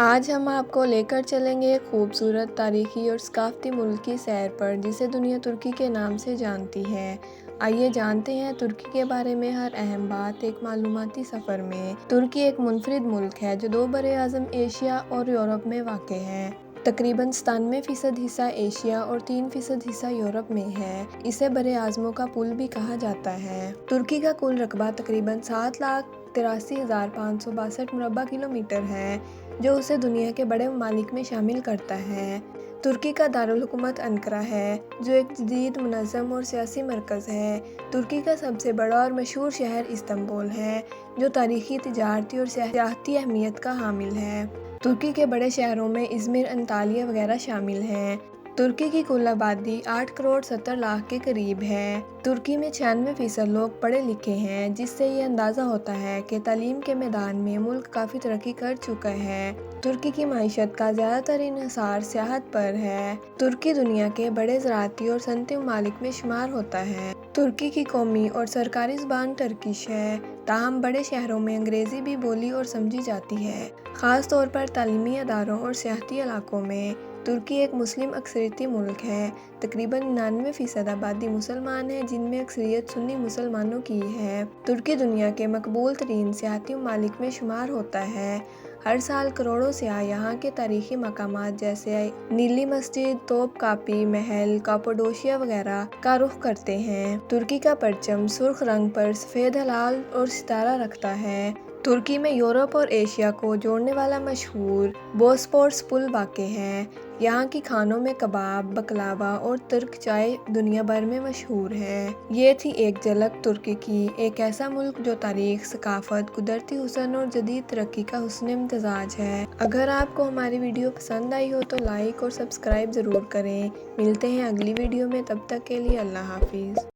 آج ہم آپ کو لے کر چلیں گے ایک خوبصورت تاریخی اور ثقافتی ملک کی سیر پر جسے دنیا ترکی کے نام سے جانتی ہے۔ آئیے جانتے ہیں ترکی کے بارے میں ہر اہم بات ایک معلوماتی سفر میں۔ ترکی ایک منفرد ملک ہے جو دو براعظم ایشیا اور یورپ میں واقع ہے۔ تقریباً 97% حصہ ایشیا اور 3% حصہ یورپ میں ہے۔ اسے براعظموں کا پل بھی کہا جاتا ہے۔ ترکی کا کل رقبہ تقریباً 7,83,562 مربع کلومیٹر ہے جو اسے دنیا کے بڑے ممالک میں شامل کرتا ہے۔ ترکی کا دارالحکومت انقرہ ہے جو ایک جدید منظم اور سیاسی مرکز ہے۔ ترکی کا سب سے بڑا اور مشہور شہر استنبول ہے جو تاریخی، تجارتی اور سیاحتی اہمیت کا حامل ہے۔ ترکی کے بڑے شہروں میں ازمیر، انطالیہ وغیرہ شامل ہیں۔ ترکی کی کل آبادی 8,70,00,000 کے قریب ہے۔ ترکی میں 96% لوگ پڑھے لکھے ہیں جس سے یہ اندازہ ہوتا ہے کہ تعلیم کے میدان میں ملک کافی ترقی کر چکا ہے۔ ترکی کی معیشت کا زیادہ تر انحصار سیاحت پر ہے۔ ترکی دنیا کے بڑے زراعتی اور صنعتی ممالک میں شمار ہوتا ہے۔ ترکی کی قومی اور سرکاری زبان ترکش ہے، تاہم بڑے شہروں میں انگریزی بھی بولی اور سمجھی جاتی ہے، خاص طور پر تعلیمی اداروں اور سیاحتی علاقوں میں۔ ترکی ایک مسلم اکثریتی ملک ہے۔ تقریباً 99% آبادی مسلمان ہے جن میں اکثریت سنی مسلمانوں کی ہے۔ ترکی دنیا کے مقبول ترین سیاحتی ممالک میں شمار ہوتا ہے۔ ہر سال کروڑوں سیاح یہاں کے تاریخی مقامات جیسے نیلی مسجد، توپ کاپی محل، کاپاڈوشیا وغیرہ کا رخ کرتے ہیں۔ ترکی کا پرچم سرخ رنگ پر سفید ہلال اور ستارہ رکھتا ہے۔ ترکی میں یورپ اور ایشیا کو جوڑنے والا مشہور بوسپورس پل واقع ہے۔ یہاں کی کھانوں میں کباب، بکلاوا اور ترک چائے دنیا بھر میں مشہور ہے۔ یہ تھی ایک جھلک ترکی کی، ایک ایسا ملک جو تاریخ، ثقافت، قدرتی حسن اور جدید ترقی کا حسن امتزاج ہے۔ اگر آپ کو ہماری ویڈیو پسند آئی ہو تو لائک اور سبسکرائب ضرور کریں۔ ملتے ہیں اگلی ویڈیو میں، تب تک کے لیے اللہ حافظ۔